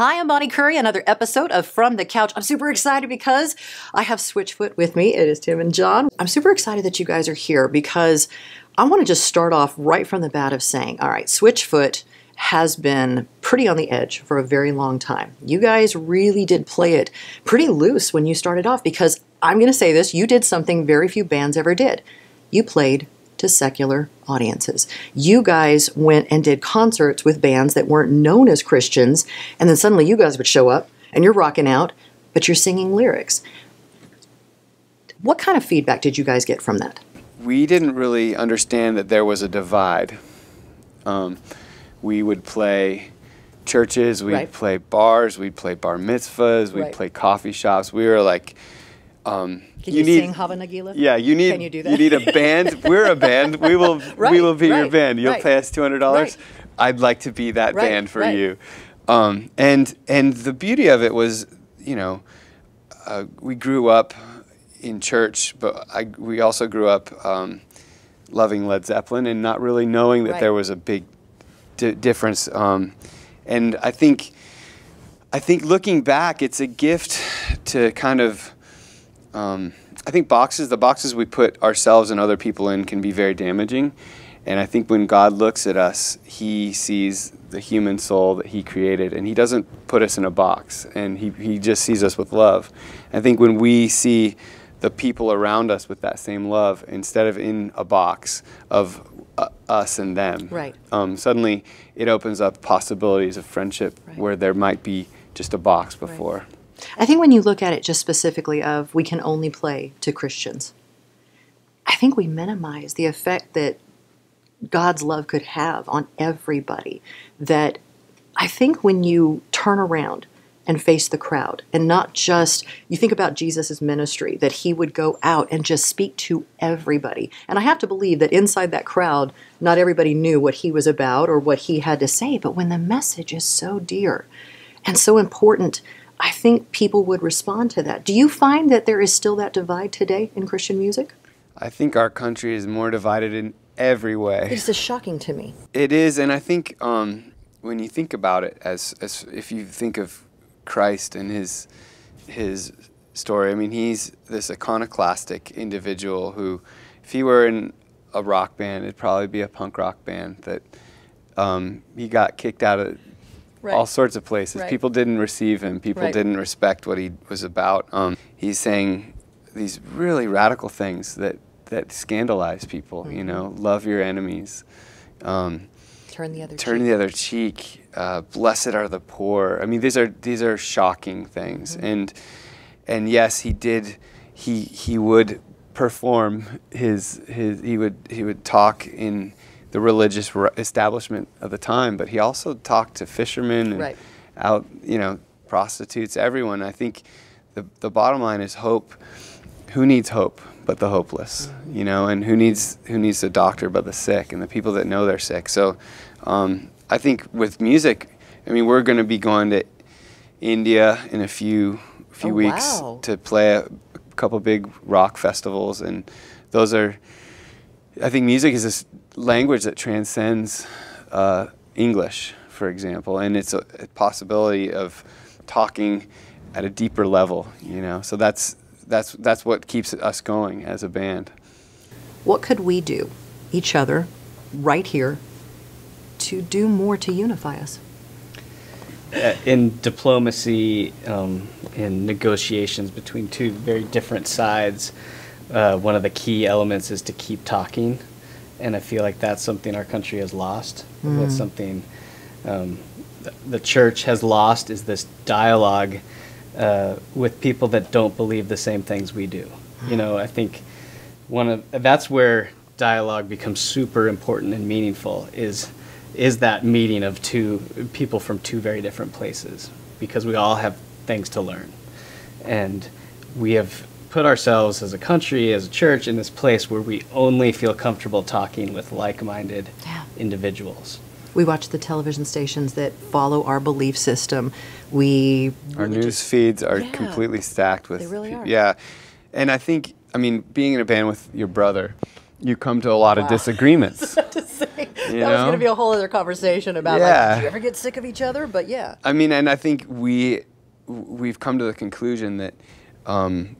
Hi, I'm Bonnie Curry, another episode of From the Couch. I'm super excited because I have Switchfoot with me. It is Tim and John. I'm super excited that you guys are here because I want to just start off right from the bat of saying, all right, Switchfoot has been pretty on the edge for a very long time. You guys really did play it pretty loose when you started off because I'm going to say this, you did something very few bands ever did. You played to secular audiences. You guys went and did concerts with bands that weren't known as Christians, and then suddenly you guys would show up and you're rocking out, but you're singing lyrics. What kind of feedback did you guys get from that? We didn't really understand that there was a divide. We would play churches, we'd play bars, we'd play bar mitzvahs, we'd play coffee shops. We were like, Can you sing Hava Nagila? Yeah, you need. Can you do that? You need a band. We're a band. We will be your band. You'll pay us $200. I'd like to be that band for you. And the beauty of it was, you know, we grew up in church, but we also grew up loving Led Zeppelin and not really knowing that there was a big difference. And I think looking back, it's a gift to kind of. I think the boxes we put ourselves and other people in can be very damaging. And I think when God looks at us, he sees the human soul that he created, and he doesn't put us in a box, and he just sees us with love. I think when we see the people around us with that same love, instead of in a box of us and them, suddenly it opens up possibilities of friendship where there might be just a box before. I think when you look at it just specifically of we can only play to Christians, I think we minimize the effect that God's love could have on everybody. That I think when you turn around and face the crowd and not just, you think about Jesus' ministry, that he would go out and just speak to everybody. And I have to believe that inside that crowd, not everybody knew what he was about or what he had to say. But when the message is so dear and so important, I think people would respond to that. Do you find that there is still that divide today in Christian music? I think our country is more divided in every way. It's just shocking to me. It is, and I think when you think about it, as if you think of Christ and his story, I mean, he's this iconoclastic individual who, if he were in a rock band, it'd probably be a punk rock band that he got kicked out of all sorts of places. People didn't receive him. People didn't respect what he was about. He's saying these really radical things that scandalize people. You know, love your enemies. Turn the other cheek. Blessed are the poor. I mean, these are shocking things. And yes, he did. He would perform he would talk in the religious establishment of the time, but he also talked to fishermen and prostitutes, everyone. I think the bottom line is hope. Who needs hope but the hopeless, you know, and who needs a doctor but the sick and the people that know they're sick. So I think with music, I mean, we're going to be going to India in a few weeks to play a couple big rock festivals, and those are, I think music is this language that transcends English, for example, and it's a possibility of talking at a deeper level, you know. So that's what keeps us going as a band. What could we do, each other, right here, to do more to unify us? In diplomacy, in negotiations between two very different sides, one of the key elements is to keep talking. And I feel like that's something our country has lost. That's something the church has lost, is this dialogue with people that don't believe the same things we do. You know, I think that's where dialogue becomes super important and meaningful, is that meeting of two people from two very different places, because we all have things to learn. And we have put ourselves as a country, as a church, in this place where we only feel comfortable talking with like-minded individuals. We watch the television stations that follow our belief system. Our news feeds are completely stacked with. They really are. Yeah, and I think, I mean, being in a band with your brother, you come to a lot of disagreements. That was going to be a whole other conversation about, like, did you ever get sick of each other? But yeah. I mean, and I think we've come to the conclusion that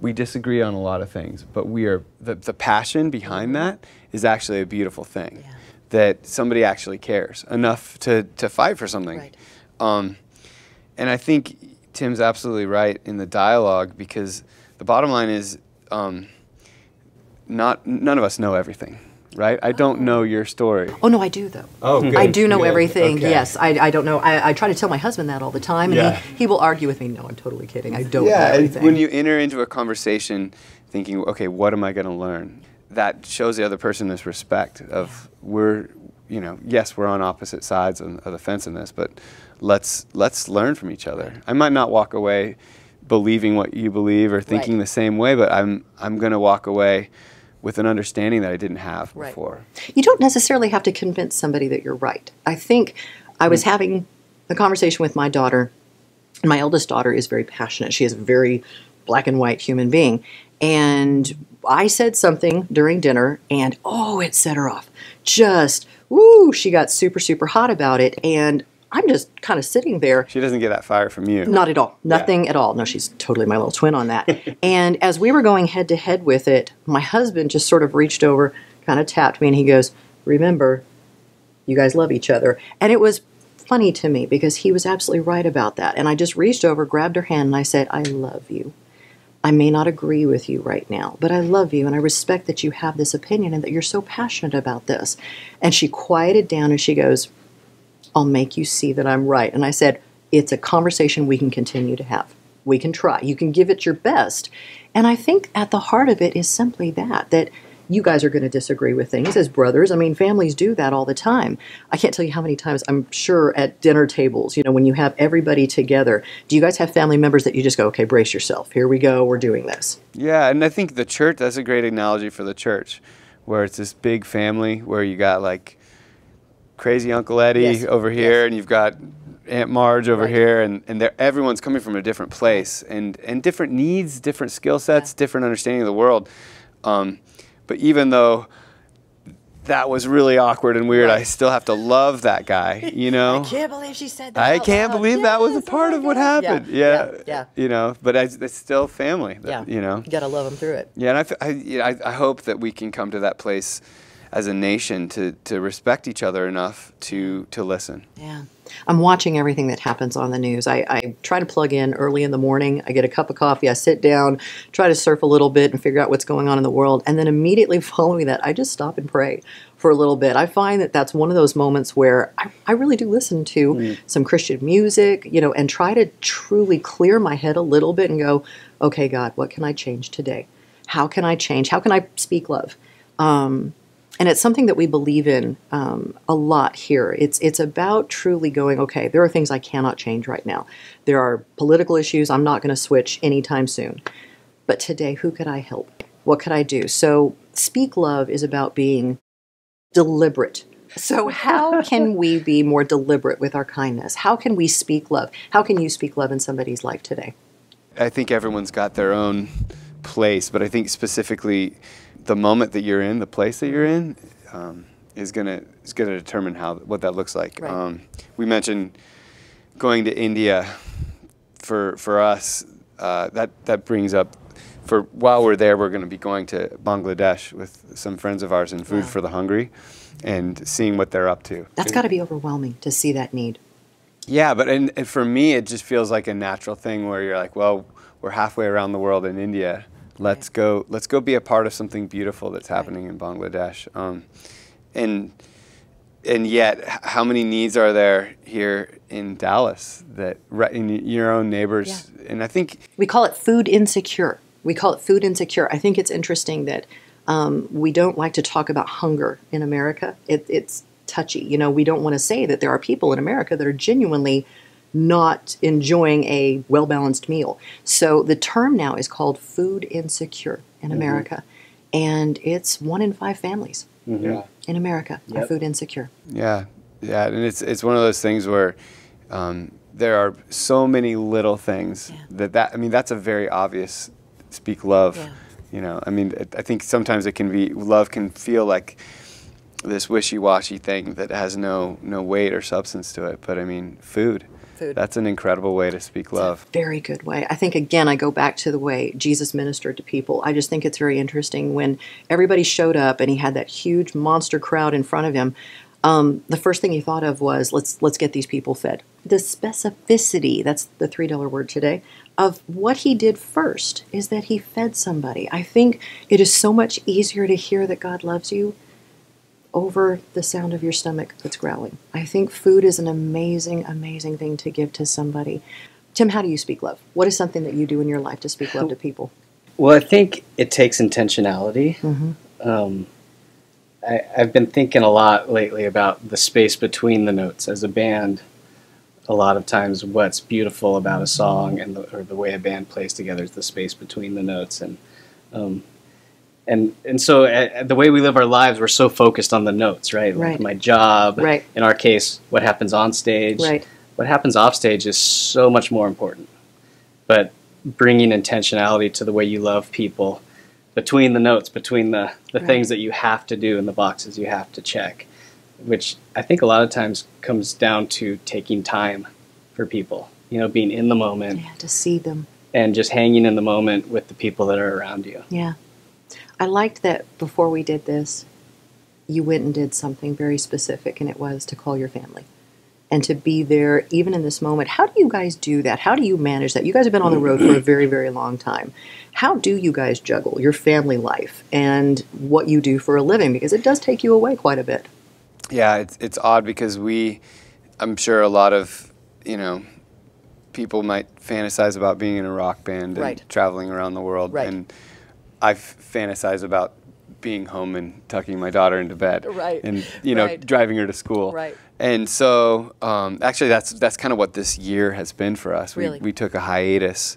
we disagree on a lot of things, but we are the passion behind that is actually a beautiful thing. Yeah. That somebody actually cares enough to fight for something. Right. And I think Tim's absolutely right in the dialogue, because the bottom line is none of us know everything, right? I don't know your story. Oh, no, I do, though. Oh, good. I do know Good. everything, Okay. yes. I don't know. I try to tell my husband that all the time, and he will argue with me. No, I'm totally kidding. I don't know everything. When you enter into a conversation thinking, okay, what am I going to learn? That shows the other person this respect of yes, we're on opposite sides of the fence in this, but let's learn from each other. I might not walk away believing what you believe or thinking the same way, but I'm going to walk away with an understanding that I didn't have before. You don't necessarily have to convince somebody that you're right. I think I was having a conversation with my daughter, and my eldest daughter is very passionate. She is a very black and white human being. And I said something during dinner, and it set her off. Just, she got super, super hot about it. And I'm just kind of sitting there. She doesn't get that fire from you. Not at all. Nothing at all. No, she's totally my little twin on that. And as we were going head to head with it, my husband just sort of reached over, kind of tapped me, and he goes, remember, you guys love each other. And it was funny to me because he was absolutely right about that. And I just reached over, grabbed her hand, and I said, I love you. I may not agree with you right now, but I love you, and I respect that you have this opinion and that you're so passionate about this. And she quieted down, and she goes, I'll make you see that I'm right. And I said, it's a conversation we can continue to have. We can try. You can give it your best. And I think at the heart of it is simply that you guys are going to disagree with things as brothers. I mean, families do that all the time. I can't tell you how many times, I'm sure at dinner tables, when you have everybody together, do you guys have family members that you just go, okay, brace yourself. Here we go. We're doing this. Yeah, and I think the church, that's a great analogy for the church, where it's this big family where you got like crazy Uncle Eddie over here, and you've got Aunt Marge over here, and everyone's coming from a different place, and different needs, different skill sets, different understanding of the world. But even though that was really awkward and weird, I still have to love that guy, I can't believe she said that. I can't believe that was a part of what happened. Yeah. But it's still family. You got to love them through it. Yeah, and I hope that we can come to that place as a nation to respect each other enough to listen. Yeah. I'm watching everything that happens on the news. I try to plug in early in the morning. I get a cup of coffee. I sit down, try to surf a little bit and figure out what's going on in the world. And then immediately following that, I just stop and pray for a little bit. I find that that's one of those moments where I really do listen to some Christian music, and try to truly clear my head a little bit and go, okay, God, what can I change today? How can I change? How can I speak love? And it's something that we believe in a lot here. It's about truly going, okay, there are things I cannot change right now. There are political issues I'm not going to switch anytime soon. But today, who could I help? What could I do? So speak love is about being deliberate. So how can we be more deliberate with our kindness? How can we speak love? How can you speak love in somebody's life today? I think everyone's got their own place, but I think specifically the moment that you're in, the place that you're in, is gonna determine what that looks like. Right. We mentioned going to India for us. That brings up, for while we're there, we're going to be going to Bangladesh with some friends of ours in Food for the Hungry, and seeing what they're up to. That's got to be overwhelming to see that need. Yeah, but and for me, it just feels like a natural thing where you're like, well, we're halfway around the world in India. Let's go be a part of something beautiful that's happening in Bangladesh. And yet, how many needs are there here in Dallas that in your own neighbors? Yeah. And I think we call it food insecure. I think it's interesting that we don't like to talk about hunger in America. It's touchy. We don't want to say that there are people in America that are genuinely not enjoying a well-balanced meal. So the term now is called food insecure in America. And it's 1 in 5 families in America are food insecure. Yeah. And it's one of those things where there are so many little things that's a very obvious speak love. I think sometimes love can feel like this wishy-washy thing that has no weight or substance to it. But I mean, food. That's an incredible way to speak love. Very good way. I think, again, I go back to the way Jesus ministered to people. I just think it's very interesting when everybody showed up and he had that huge monster crowd in front of him. The first thing he thought of was, let's get these people fed. The specificity, that's the $3 word today, of what he did first is that he fed somebody. I think it is so much easier to hear that God loves you over the sound of your stomach that's growling. I think food is an amazing, amazing thing to give to somebody. Tim, how do you speak love? What is something that you do in your life to speak love to people? Well, I think it takes intentionality. Mm-hmm. I've been thinking a lot lately about the space between the notes. As a band, a lot of times what's beautiful about a song and or the way a band plays together is the space between the notes. And so the way we live our lives, we're so focused on the notes, right? Right. Like my job, Right. In our case, what happens on stage. Right. What happens off stage is so much more important. But bringing intentionality to the way you love people between the notes, between the Right. things that you have to do and the boxes you have to check, which I think a lot of times comes down to taking time for people, being in the moment. Yeah, to see them. And just hanging in the moment with the people that are around you. Yeah. I liked that before we did this, you went and did something very specific, and it was to call your family and to be there even in this moment. How do you guys do that? How do you manage that? You guys have been on the road for a very, very long time. How do you guys juggle your family life and what you do for a living? Because it does take you away quite a bit. Yeah, it's odd because I'm sure a lot of, people might fantasize about being in a rock band and Right. traveling around the world. Right. And I fantasize about being home and tucking my daughter into bed. Right. And, Right. driving her to school. Right. And so, actually, that's kind of what this year has been for us. Really? We took a hiatus,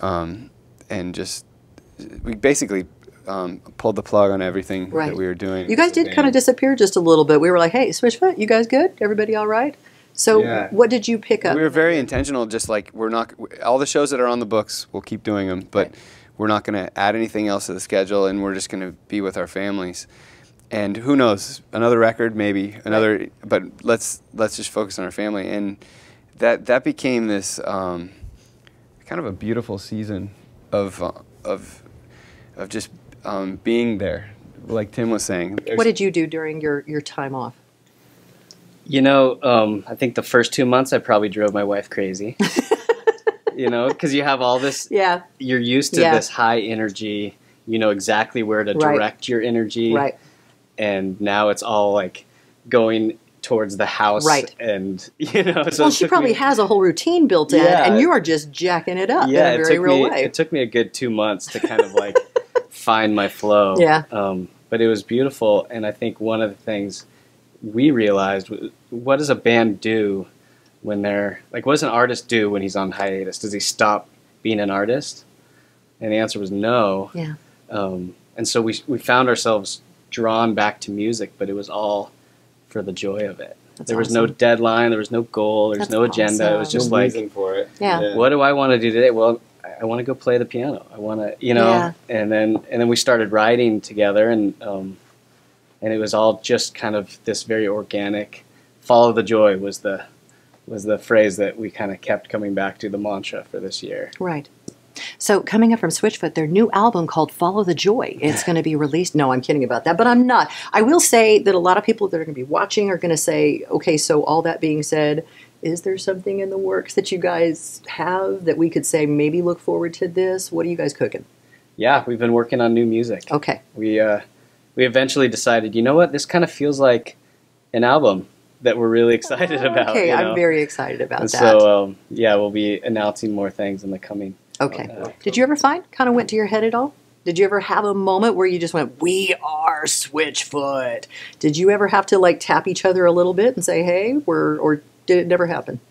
and we basically pulled the plug on everything Right. that we were doing. You guys as a did kind of band. disappear just a little bit. We were like, hey, Switchfoot, you guys good? Everybody all right? So Yeah. what did you pick up? We were very intentional, just like all the shows that are on the books, we'll keep doing them, but Right. we're not going to add anything else to the schedule, and we're just going to be with our families. And who knows, another record, maybe another, but let's just focus on our family. And that became this kind of a beautiful season of just being there, like Tim was saying. What did you do during your time off? I think the first 2 months I probably drove my wife crazy. Because you have all this, Yeah. you're used to Yeah. this high energy, you know exactly where to Right. direct your energy. Right. And now it's all like going towards the house. Right. And, so Well, it she took probably me- has a whole routine built in, Yeah. and you are just jacking it up yeah, in a it very took real me, way. It took me a good 2 months to kind of like find my flow. Yeah. But it was beautiful. And I think one of the things we realized was, what does a band do when they're like, what does an artist do when he's on hiatus? Does he stop being an artist? And the answer was no. Yeah. And so we found ourselves drawn back to music, but it was all for the joy of it. That's there was no awesome. deadline. There was no goal. There was That's no agenda. It was awesome. just No like, reason for it. Yeah. what do I want to do today? Well, I want to go play the piano. I want to, Yeah. and then we started writing together, and it was all just kind of this very organic. Follow the joy was the phrase that we kind of kept coming back to, the mantra for this year. Right. So coming up from Switchfoot, their new album called Follow the Joy. It's going to be released. No, I'm kidding about that, but I'm not. I will say that a lot of people that are going to be watching are going to say, okay, so all that being said, is there something in the works that you guys have that we could say, maybe look forward to this? What are you guys cooking? Yeah, we've been working on new music. Okay. We eventually decided, you know what, this kind of feels like an album that we're really excited about. Okay, you know? I'm very excited about And that. so, we'll be announcing more things in the coming. Okay. Did you ever kind of went to your head at all? Did you ever have a moment where you just went, we are Switchfoot? Did you ever have to like tap each other a little bit and say, hey, or did it never happen?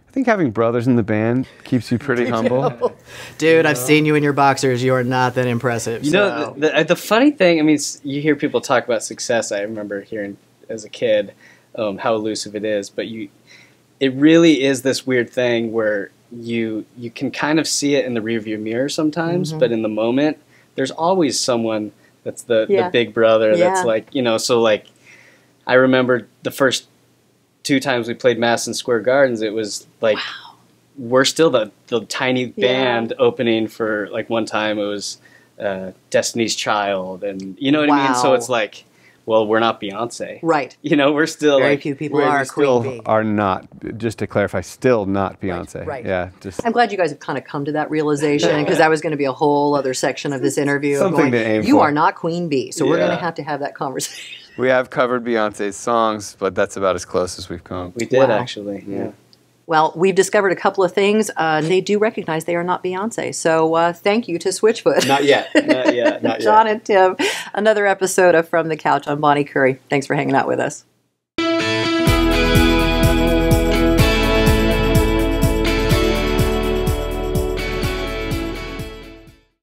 I think having brothers in the band keeps you pretty humble. Dude, I've seen you in your boxers. You are not that impressive. You know, the funny thing, I mean, you hear people talk about success. I remember hearing as a kid how elusive it is, but it really is this weird thing where you can kind of see it in the rearview mirror sometimes, but in the moment, there's always someone That's the big brother. Yeah. That's like, so like, I remember the first 2 times we played Madison Square Gardens, it was like, we're still the tiny band opening for, like, one time it was Destiny's Child, and you know what I mean? So it's like, well, we're not Beyonce. Right. We're still very like, few people are Queen Bee. Are not, just to clarify, still not Beyonce. Right. Yeah. I'm glad you guys have kind of come to that realization, because that was going to be a whole other section of this interview. Something to aim You for. are not Queen Bee, so we're going to have that conversation. We have covered Beyonce's songs, but that's about as close as we've come. We did, actually. Yeah. Well, we've discovered a couple of things. They do recognize they are not Beyonce. So thank you to Switchfoot. Not yet. Not yet. John and Tim. Another episode of From the Couch. I'm Bonnie Curry. Thanks for hanging out with us.